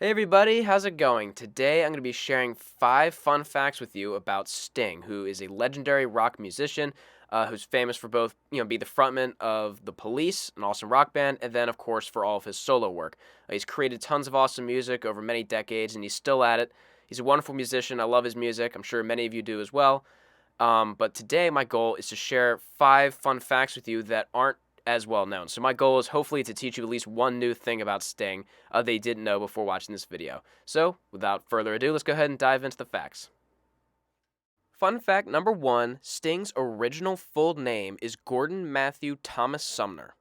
Hey everybody, how's it going? Today I'm going to be sharing 5 fun facts with you about Sting, who is a legendary rock musician who's famous for both, being the frontman of The Police, an awesome rock band, and then, of course, for all of his solo work. He's created tons of awesome music over many decades, and he's still at it. He's a wonderful musician. I love his music. I'm sure many of you do as well. But today, my goal is to share 5 fun facts with you that aren't as well known. So, my goal is hopefully to teach you at least one new thing about Sting they didn't know before watching this video. So, without further ado, let's go ahead and dive into the facts. Fun fact number 1, Sting's original full name is Gordon Matthew Thomas Sumner.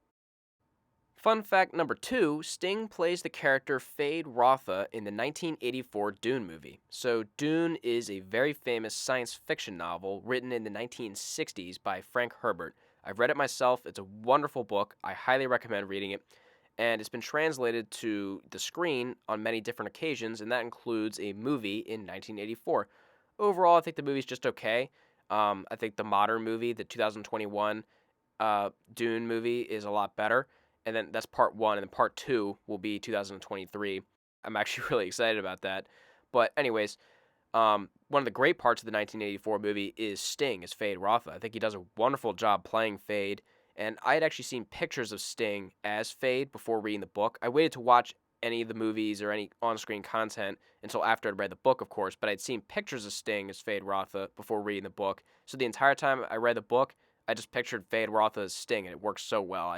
Fun fact number 2, Sting plays the character Fade Rotha in the 1984 Dune movie. So, Dune is a very famous science fiction novel written in the 1960s by Frank Herbert. I've read it myself, it's a wonderful book. I highly recommend reading it. And it's been translated to the screen on many different occasions, and that includes a movie in 1984. Overall, I think the movie's just okay. I think the modern movie, the 2021 Dune movie, is a lot better. And then that's part one, and then part two will be 2023. I'm actually really excited about that. But anyways, one of the great parts of the 1984 movie is Sting as Fade Rotha. I think he does a wonderful job playing Fade, and I had actually seen pictures of Sting as Fade before reading the book. I waited to watch any of the movies or any on-screen content until after I'd read the book, of course, but I'd seen pictures of Sting as Fade Rotha before reading the book. So the entire time I read the book, I just pictured Fade Rotha as Sting, and it works so well.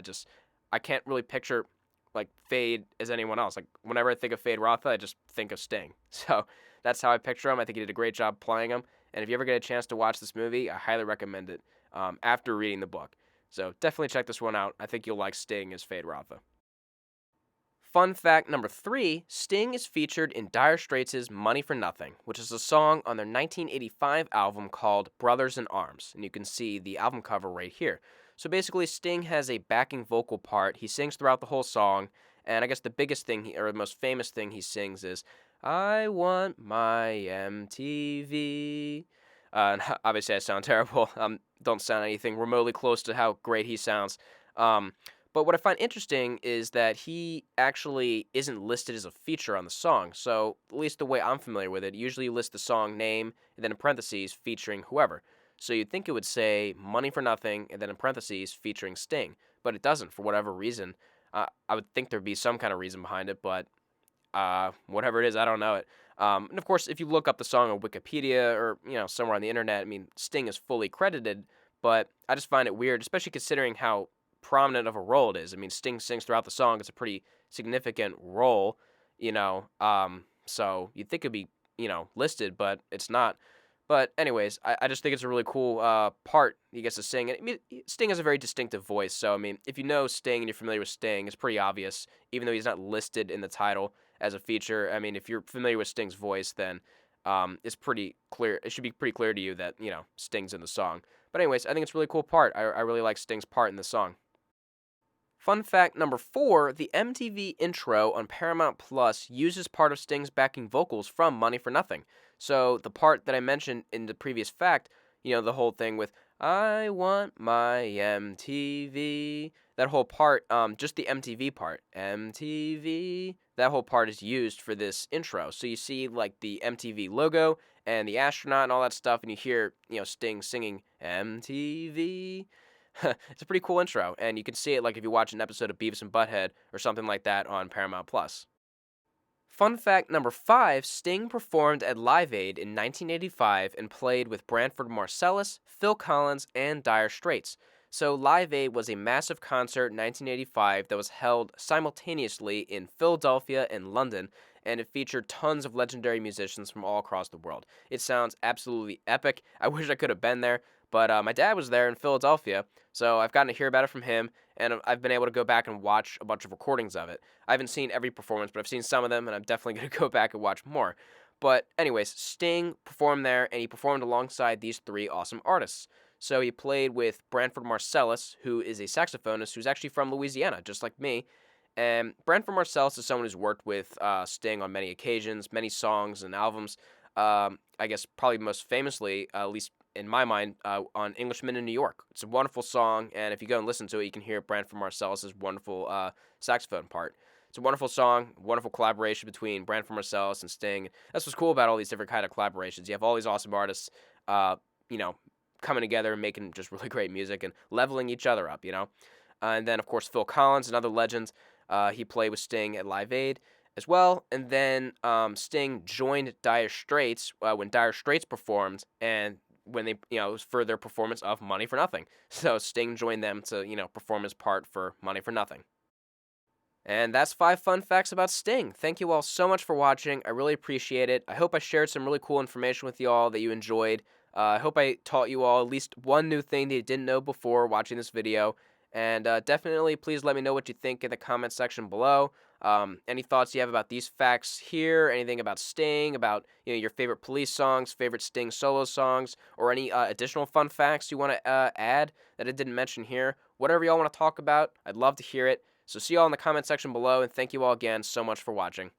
I can't really picture like Fade as anyone else. Like whenever I think of Fade Rotha, I just think of Sting. So that's how I picture him. I think he did a great job playing him. And if you ever get a chance to watch this movie, I highly recommend it after reading the book. So definitely check this one out. I think you'll like Sting as Fade Rotha. Fun fact number 3, Sting is featured in Dire Straits' Money for Nothing, which is a song on their 1985 album called Brothers in Arms, and you can see the album cover right here. So basically, Sting has a backing vocal part. He sings throughout the whole song, and I guess the biggest thing, or the most famous thing he sings is, I want my MTV. And obviously, I sound terrible. Don't sound anything remotely close to how great he sounds. Um, but what I find interesting is that he actually isn't listed as a feature on the song. So, at least the way I'm familiar with it, usually you list the song name and then in parentheses featuring whoever. So you'd think it would say Money for Nothing and then in parentheses featuring Sting, but it doesn't for whatever reason. I would think there'd be some kind of reason behind it, but whatever it is, I don't know it. And of course, if you look up the song on Wikipedia or somewhere on the internet, I mean, Sting is fully credited, but I just find it weird, especially considering how prominent of a role it is. I mean, Sting sings throughout the song; it's a pretty significant role, you know. So you'd think it'd be listed, but it's not. But anyways, I just think it's a really cool part he gets to sing. And I mean, Sting has a very distinctive voice, so I mean, if you know Sting and you're familiar with Sting, it's pretty obvious, even though he's not listed in the title as a feature. I mean, if you're familiar with Sting's voice, then it's pretty clear. It should be pretty clear to you that Sting's in the song. But anyways, I think it's a really cool part. I really like Sting's part in the song. Fun fact number 4, the MTV intro on Paramount Plus uses part of Sting's backing vocals from Money for Nothing. So the part that I mentioned in the previous fact, the whole thing with I want my MTV, that whole part, just the MTV part, MTV, that whole part is used for this intro. So you see like the MTV logo and the astronaut and all that stuff, and you hear, Sting singing MTV. It's a pretty cool intro, and you can see it like if you watch an episode of Beavis and Butthead or something like that on Paramount Plus. Fun fact number 5, Sting performed at Live Aid in 1985 and played with Branford Marsalis, Phil Collins, and Dire Straits. So Live Aid was a massive concert in 1985 that was held simultaneously in Philadelphia and London, and it featured tons of legendary musicians from all across the world. It sounds absolutely epic. I wish I could have been there, but my dad was there in Philadelphia, so I've gotten to hear about it from him, and I've been able to go back and watch a bunch of recordings of it. I haven't seen every performance, but I've seen some of them, and I'm definitely going to go back and watch more. But anyways, Sting performed there, and he performed alongside these 3 awesome artists. So he played with Branford Marsalis, who is a saxophonist who's actually from Louisiana, just like me. And Branford Marsalis is someone who's worked with Sting on many occasions, many songs and albums. I guess probably most famously, at least in my mind, on Englishman in New York. It's a wonderful song, and if you go and listen to it, you can hear Branford Marsalis' wonderful saxophone part. It's a wonderful song, wonderful collaboration between Branford Marsalis and Sting. That's what's cool about all these different kind of collaborations. You have all these awesome artists, uh, you know, coming together and making just really great music and leveling each other up, and then, of course, Phil Collins, another legend. He played with Sting at Live Aid as well. And then Sting joined Dire Straits when Dire Straits performed, and when they, it was for their performance of Money for Nothing. So Sting joined them to, perform his part for Money for Nothing. And that's 5 fun facts about Sting. Thank you all so much for watching. I really appreciate it. I hope I shared some really cool information with you all that you enjoyed. I hope I taught you all at least one new thing that you didn't know before watching this video. And definitely, please let me know what you think in the comment section below. Any thoughts you have about these facts here, anything about Sting, about your favorite Police songs, favorite Sting solo songs, or any additional fun facts you want to add that I didn't mention here. Whatever y'all want to talk about, I'd love to hear it. So see you all in the comment section below, and thank you all again so much for watching.